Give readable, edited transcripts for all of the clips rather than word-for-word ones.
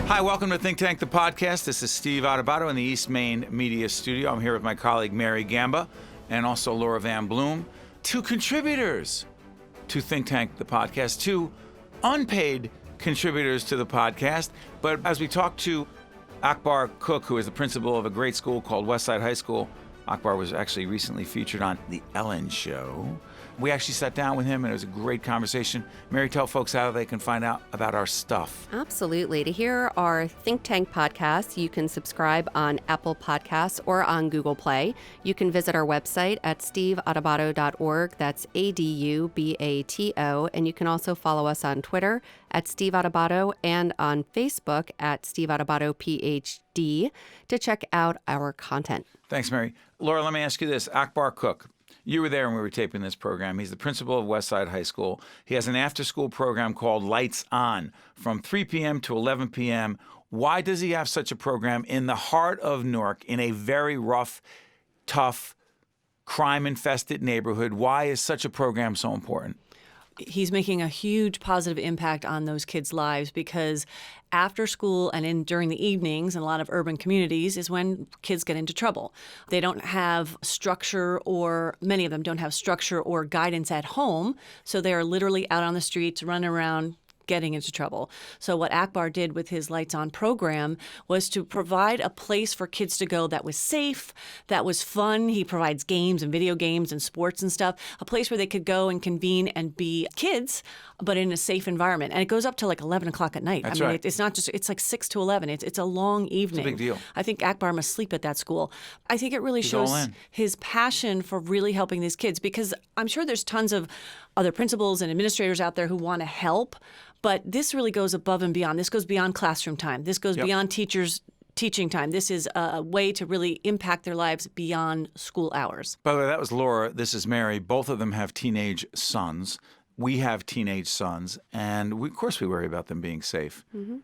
Hi, welcome to Think Tank, the podcast. This is Steve Adubato in the East Main Media Studio. I'm here with my colleague Mary Gamba and also Laura Van Bloom, two contributors to Think Tank, the podcast, two unpaid contributors to the podcast. But as we talk to Akbar Cook, who is the principal of a great school called Westside High School, Akbar was actually recently featured on The Ellen Show. We actually sat down with him, and it was a great conversation. Mary, tell folks how they can find out about our stuff. Absolutely. To hear our Think Tank podcast, you can subscribe on Apple Podcasts or on Google Play. You can visit our website at steveadubato.org. That's ADUBATO. And you can also follow us on Twitter at Steve Adubato and on Facebook at Steve Adubato PhD to check out our content. Thanks, Mary. Laura, let me ask you this. Akbar Cook. You were there when we were taping this program. He's the principal of Westside High School. He has an after-school program called Lights On from 3 p.m. to 11 p.m. Why does he have such a program in the heart of Newark, in a very rough, tough, crime-infested neighborhood? Why is such a program so important? He's making a huge positive impact on those kids' lives because after school and during the evenings in a lot of urban communities is when kids get into trouble. They don't have structure, or many of them don't have structure or guidance at home, so they are literally out on the streets running around getting into trouble. So what Akbar did with his Lights On program was to provide a place for kids to go that was safe, that was fun. He provides games and video games and sports and stuff, a place where they could go and convene and be kids, but in a safe environment. And it goes up to like 11 o'clock at night. That's right. It's not just, it's like 6 to 11. It's a long evening. It's a big deal. I think Akbar must sleep at that school. I think it really shows his passion for really helping these kids, because I'm sure there's tons of other principals and administrators out there who want to help, but this really goes above and beyond. This goes beyond classroom time. This goes beyond teachers' teaching time. This is a way to really impact their lives beyond school hours. By the way, that was Laura. This is Mary. Both of them have teenage sons. We have teenage sons, and of course we worry about them being safe. Mm-hmm.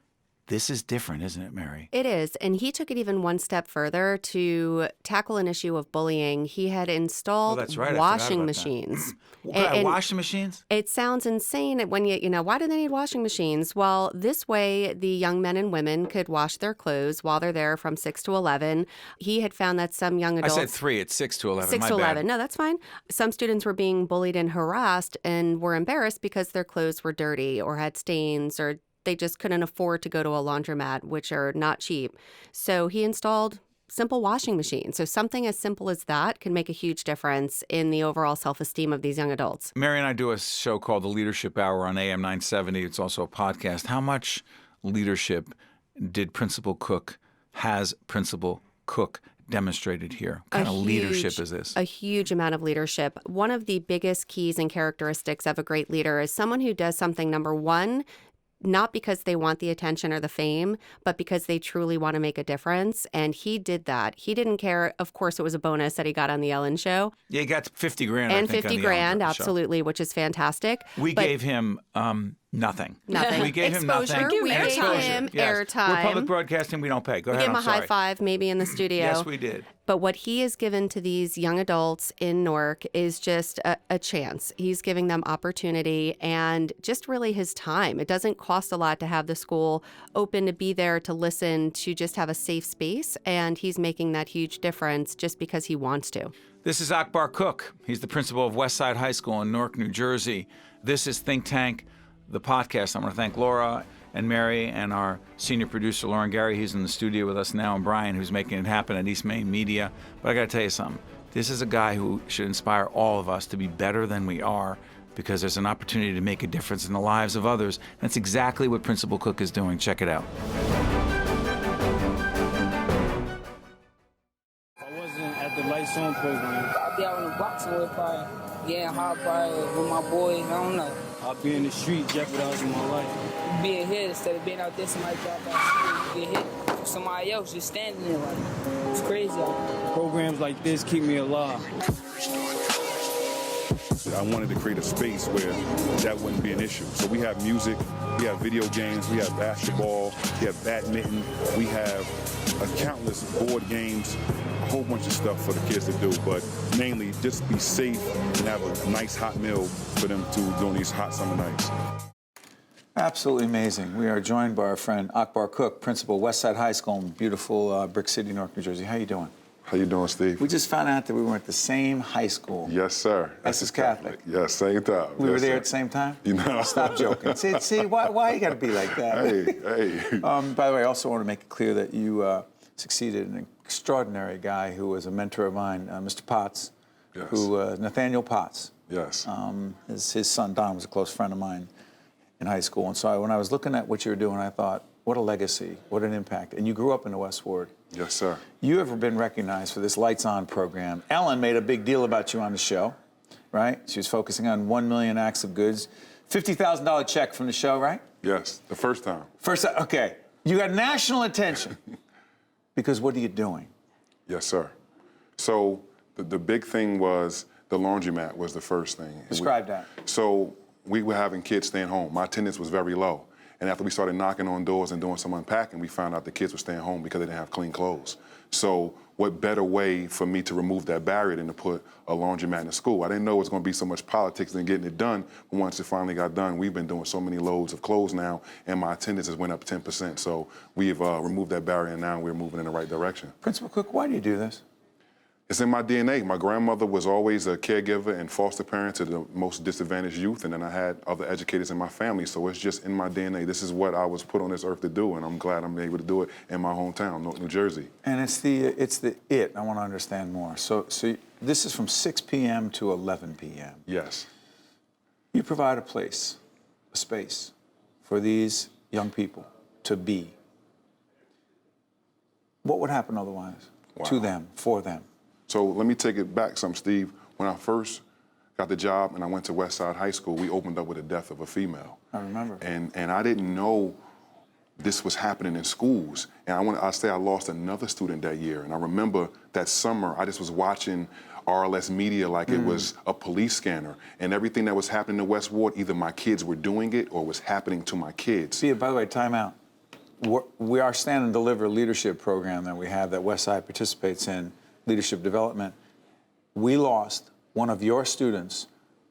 This is different, isn't it, Mary? It is. And he took it even one step further to tackle an issue of bullying. He had installed washing machines. Washing machines? It sounds insane when why do they need washing machines? Well, this way the young men and women could wash their clothes while they're there from 6 to 11. He had found that some young adults... I said 3, it's 6 to 11. 6 to 11. No, that's fine. Some students were being bullied and harassed and were embarrassed because their clothes were dirty or had stains, or they just couldn't afford to go to a laundromat, which are not cheap. So he installed simple washing machines. So something as simple as that can make a huge difference in the overall self-esteem of these young adults. Mary and I do a show called The Leadership Hour on AM 970. It's also a podcast. How much leadership did Principal Cook demonstrated here? What kind of leadership is this? A huge amount of leadership. One of the biggest keys and characteristics of a great leader is someone who does something, number one, not because they want the attention or the fame, but because they truly want to make a difference. And he did that. He didn't care. Of course, it was a bonus that he got on The Ellen Show. Yeah, he got $50,000. And $50,000, absolutely, which is fantastic. We gave him nothing. Nothing. We gave him nothing. We gave him airtime. We're public broadcasting. We don't pay. Go ahead. We gave him a high five, maybe in the studio. Yes, we did. But what he has given to these young adults in Newark is just a chance. He's giving them opportunity and just really his time. It doesn't cost a lot to have the school open, to be there, to listen, to just have a safe space. And he's making that huge difference just because he wants to. This is Akbar Cook. He's the principal of Westside High School in Newark, New Jersey. This is Think Tank, the podcast. I want to thank Laura and Mary and our senior producer, Lauren Gary. He's in the studio with us now, and Brian, who's making it happen at East Main Media. But I got to tell you something. This is a guy who should inspire all of us to be better than we are, because there's an opportunity to make a difference in the lives of others. And that's exactly what Principal Cook is doing. Check it out. I wasn't at the Lights On program. I'll be out in the boxing with probably getting hot probably with my boys. I don't know. I'll be in the street jeopardizing my life. Being hit instead of being out there, somebody drop out, you get hit. Somebody else just standing there like, it's crazy out there. Programs like this keep me alive. I wanted to create a space where that wouldn't be an issue. So we have music, we have video games, we have basketball, we have badminton, we have countless board games, a whole bunch of stuff for the kids to do, but mainly just be safe and have a nice hot meal for them to during these hot summer nights. Absolutely amazing. We are joined by our friend Akbar Cook, principal, Westside High School in beautiful Brick City, Newark, New Jersey. How you doing? How you doing, Steve? We just found out that we were at the same high school. Yes, sir. Essex Catholic. Yes, same time. We were Yes, there sir. at the same time? You know. Stop joking. See, why you got to be like that? Hey. By the way, I also want to make it clear that you succeeded an extraordinary guy who was a mentor of mine, Mr. Potts, Yes. Nathaniel Potts. Yes. His son, Don, was a close friend of mine in high school. And so when I was looking at what you were doing, I thought, what a legacy, what an impact. And you grew up in the West Ward. Yes, sir. You ever been recognized for this Lights On program? Ellen made a big deal about you on the show, right? She was focusing on 1 million acts of goods. $50,000 check from the show, right? Yes, the first time. Okay. You got national attention. Because what are you doing? Yes, sir. So the big thing was the laundromat was the first thing. Describe that. So we were having kids staying home. My attendance was very low. And after we started knocking on doors and doing some unpacking, we found out the kids were staying home because they didn't have clean clothes. So what better way for me to remove that barrier than to put a laundromat in the school? I didn't know it was going to be so much politics in getting it done. But once it finally got done, we've been doing so many loads of clothes now, and my attendance has went up 10%. So we've removed that barrier, and now we're moving in the right direction. Principal Cook, why do you do this? It's in my DNA. My grandmother was always a caregiver and foster parent to the most disadvantaged youth, and then I had other educators in my family, so it's just in my DNA. This is what I was put on this earth to do, and I'm glad I'm able to do it in my hometown, Newark, New Jersey. And it's the I want to understand more. So this is from 6 p.m. to 11 p.m. Yes. You provide a place, a space for these young people to be. What would happen otherwise to them, for them? So let me take it back some, Steve. When I first got the job and I went to Westside High School, we opened up with the death of a female. I remember. And I didn't know this was happening in schools. And I say I lost another student that year. And I remember that summer, I just was watching RLS Media like it was a police scanner. And everything that was happening in West Ward, either my kids were doing it or was happening to my kids. See, by the way, time out. We are Stand and Deliver leadership program that we have that Westside participates in, leadership development. We lost one of your students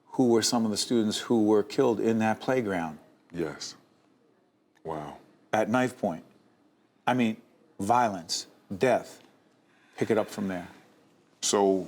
who were some of the students who were killed in that playground. Yes. Wow. At knife point. I mean, violence, death. Pick it up from there. So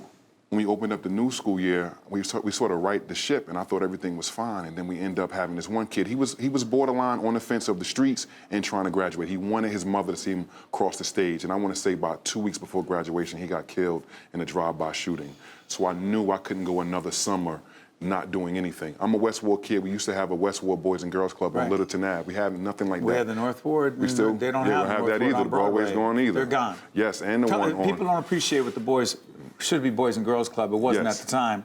when we opened up the new school year, we sort of right the ship, and I thought everything was fine. And then we end up having this one kid. He was borderline on the fence of the streets and trying to graduate. He wanted his mother to see him cross the stage. And I want to say about 2 weeks before graduation, he got killed in a drive-by shooting. So I knew I couldn't go another summer not doing anything. I'm a West Ward kid. We used to have a West Ward Boys and Girls Club on Littleton Ave. We have nothing like that. We have the North Ward. We still they don't have that either. The Broadway's gone either. They're gone. Yes, and the one on. People don't appreciate what the boys should be Boys and Girls Club. It wasn't at the time.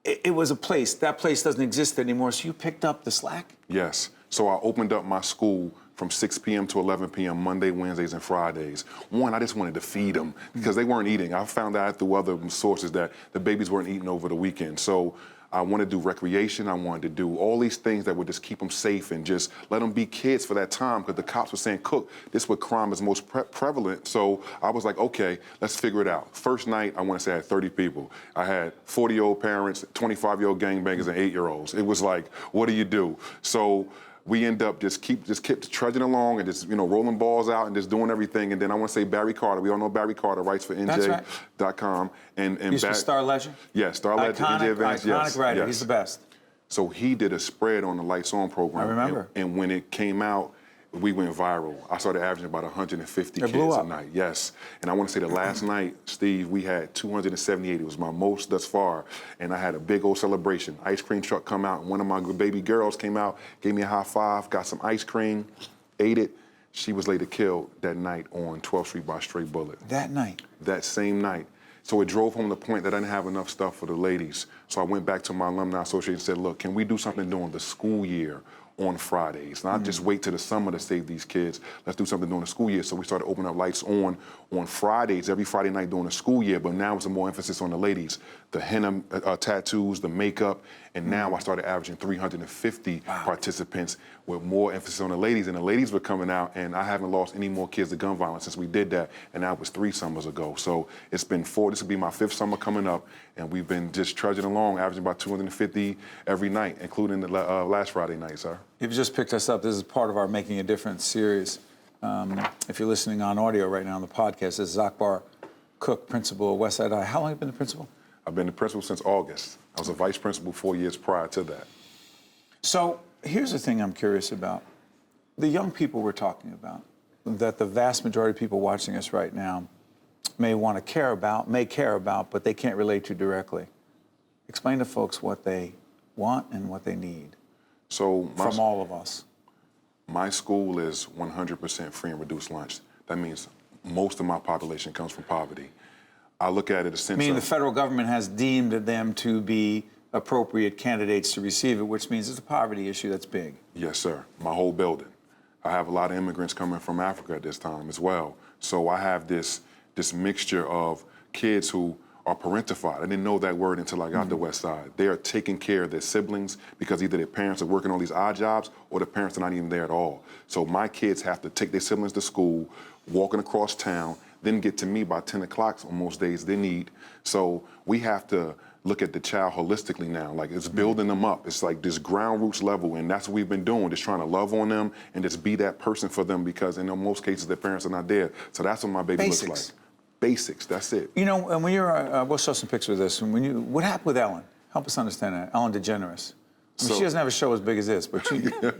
It was a place. That place doesn't exist anymore. So you picked up the slack. Yes. So I opened up my school from 6 p.m. to 11 p.m. Monday, Wednesdays, and Fridays. One, I just wanted to feed them because they weren't eating. I found out through other sources that the babies weren't eating over the weekend. So I wanted to do recreation. I wanted to do all these things that would just keep them safe and just let them be kids for that time, because the cops were saying, Cook, this is where crime is most prevalent. So I was like, okay, let's figure it out. First night, I want to say I had 30 people. I had 40-year-old parents, 25-year-old gangbangers, and 8-year-olds. It was like, what do you do? So we end up just kept trudging along and just, rolling balls out and just doing everything. And then I want to say Barry Carter. We all know Barry Carter writes for NJ.com. And He's for Star Legend? Yeah, Star Legend, NJ Advance. Iconic writer. Yes. He's the best. So he did a spread on the Lights On program. I remember. And when it came out, we went viral. I started averaging about 150 kids a night. Yes. And I want to say the last night, Steve, we had 278. It was my most thus far. And I had a big old celebration. Ice cream truck come out. One of my baby girls came out, gave me a high five, got some ice cream, ate it. She was later killed that night on 12th Street by a stray bullet. That night? That same night. So it drove home the point that I didn't have enough stuff for the ladies. So I went back to my alumni association and said, look, can we do something during the school year on Fridays? Not just wait till the summer to save these kids. Let's do something during the school year. So we started opening up Lights On Fridays, every Friday night during the school year, but now it's a more emphasis on the ladies. The henna tattoos, the makeup, And now I started averaging 350 participants with more emphasis on the ladies. And the ladies were coming out, and I haven't lost any more kids to gun violence since we did that. And that was 3 summers ago. So it's been 4. This will be my 5th summer coming up. And we've been just trudging along, averaging about 250 every night, including the last Friday night, sir. You've just picked us up. This is part of our Making a Difference series. If you're listening on audio right now on the podcast, this is Akbar Cook, principal of Westside High. How long have you been the principal? I've been the principal since August. I was a vice principal 4 years prior to that. So here's the thing I'm curious about. The young people we're talking about, that the vast majority of people watching us right now may care about, but they can't relate to directly. Explain to folks what they want and what they need from all of us. My school is 100% free and reduced lunch. That means most of my population comes from poverty. I look at it as a sense Meaning of... the federal government has deemed them to be appropriate candidates to receive it, which means it's a poverty issue that's big. Yes, sir. My whole building. I have a lot of immigrants coming from Africa at this time as well. So I have this mixture of kids who are parentified. I didn't know that word until I got to West Side. They are taking care of their siblings because either their parents are working on these odd jobs or the parents are not even there at all. So my kids have to take their siblings to school, walking across town, then get to me by 10 o'clock on most days they need. So we have to look at the child holistically now. Like, it's building them up. It's like this ground roots level, and that's what we've been doing, just trying to love on them and just be that person for them because in most cases their parents are not there. So that's what my baby looks like. Basics, that's it. You know, and when you're, we'll show some pictures of this. What happened with Ellen? Help us understand that. Ellen DeGeneres. I mean, she doesn't have a show as big as this, but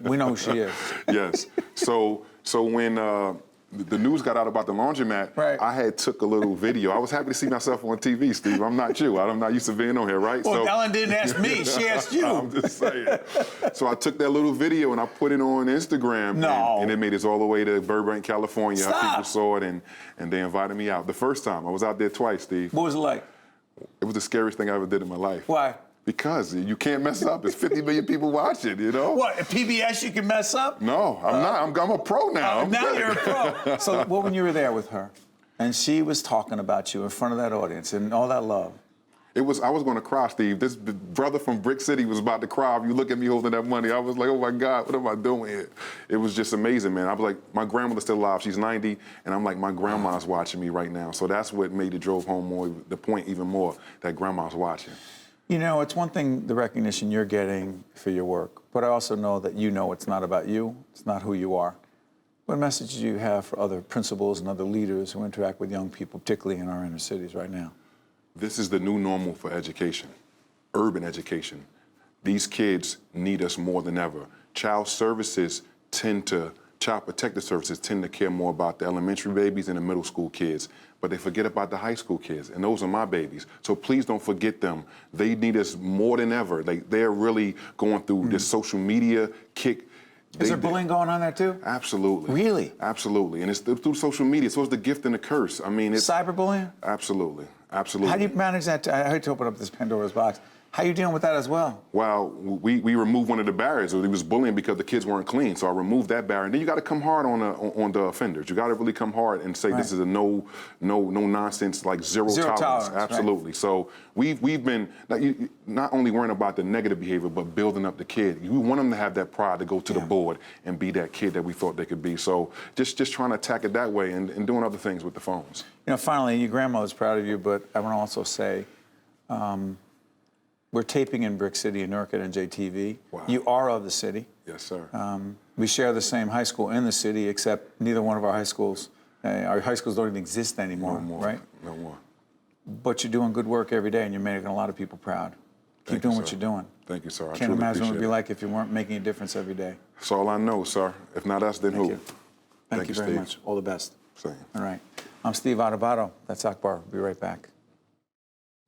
we know who she is. Yes. So when the news got out about the laundromat, right. I had took a little video. I was happy to see myself on TV, Steve. I'm not you. I'm not used to being on here, right? Well, Ellen didn't ask me. She asked you. I'm just saying. So I took that little video and I put it on Instagram. No. And it made it all the way to Burbank, California. Stop. People saw it and they invited me out. The first time, I was out there twice, Steve. What was it like? It was the scariest thing I ever did in my life. Why? Because you can't mess up. There's 50 million people watching, you know? What, at PBS you can mess up? No, I'm not. I'm a pro now. Now you're a pro. So when you were there with her, and she was talking about you in front of that audience and all that love. I was going to cry, Steve. This brother from Brick City was about to cry. If you look at me holding that money, I was like, oh my God, what am I doing here? It was just amazing, man. I was like, my grandmother's still alive. She's 90, and I'm like, my grandma's watching me right now. So that's what made it drove home the point even more, that grandma's watching. You know, it's one thing, the recognition you're getting for your work, but I also know that you know it's not about you, it's not who you are. What message do you have for other principals and other leaders who interact with young people, particularly in our inner cities right now? This is the new normal for education, urban education. These kids need us more than ever. Child protective services tend to care more about the elementary babies and the middle school kids, but they forget about the high school kids, and those are my babies. So please don't forget them. They need us more than ever. They're really going through this social media kick. Is there bullying going on there too? Absolutely. Really? Absolutely, and it's through social media, so it's the gift and the curse. I mean, it's... Cyberbullying? Absolutely, absolutely. How do you manage that? I hate to open up this Pandora's box. How are you dealing with that as well? Well, we removed one of the barriers. He was bullying because the kids weren't clean, so I removed that barrier. And then you got to come hard on the offenders. You got to really come hard and say This is a no nonsense, like zero tolerance. Absolutely. Right. So we've been not only worrying about the negative behavior, but building up the kid. We want them to have that pride to go to the board and be that kid that we thought they could be. So just trying to attack it that way and doing other things with the phones. You know, finally, your grandmother's proud of you, but I want to also say. We're taping in Brick City in Newark at NJTV. Wow. You are of the city. Yes, sir. We share the same high school in the city, except neither one of our high schools don't even exist anymore, no more, right? No more. But you're doing good work every day, and you're making a lot of people proud. Keep doing what you're doing. Thank you, sir. Can't imagine what it would be like if you weren't making a difference every day. That's all I know, sir. If not us, then who? Thank you very much. All the best. Same. All right. I'm Steve Adubato. That's Akbar. We'll be right back.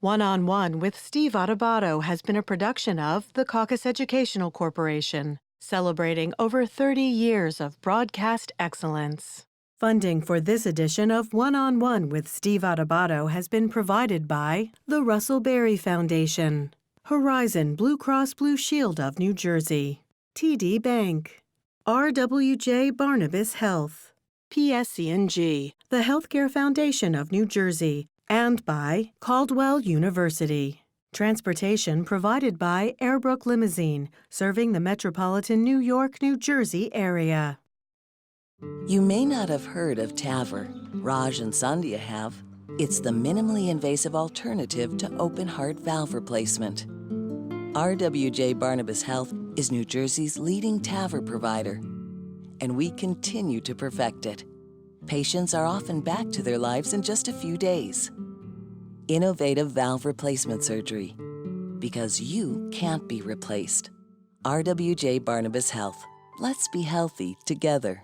One-on-One with Steve Adubato has been a production of the Caucus Educational Corporation, celebrating over 30 years of broadcast excellence. Funding for this edition of One-on-One with Steve Adubato has been provided by the Russell Berry Foundation, Horizon Blue Cross Blue Shield of New Jersey, TD Bank, RWJ Barnabas Health, PSC&G, the Healthcare Foundation of New Jersey, and by Caldwell University. Transportation provided by Airbrook Limousine, serving the metropolitan New York, New Jersey area. You may not have heard of TAVR. Raj and Sandhya have. It's the minimally invasive alternative to open heart valve replacement. RWJ Barnabas Health is New Jersey's leading TAVR provider, and we continue to perfect it. Patients are often back to their lives in just a few days. Innovative valve replacement surgery, because you can't be replaced. RWJ Barnabas Health. Let's be healthy together.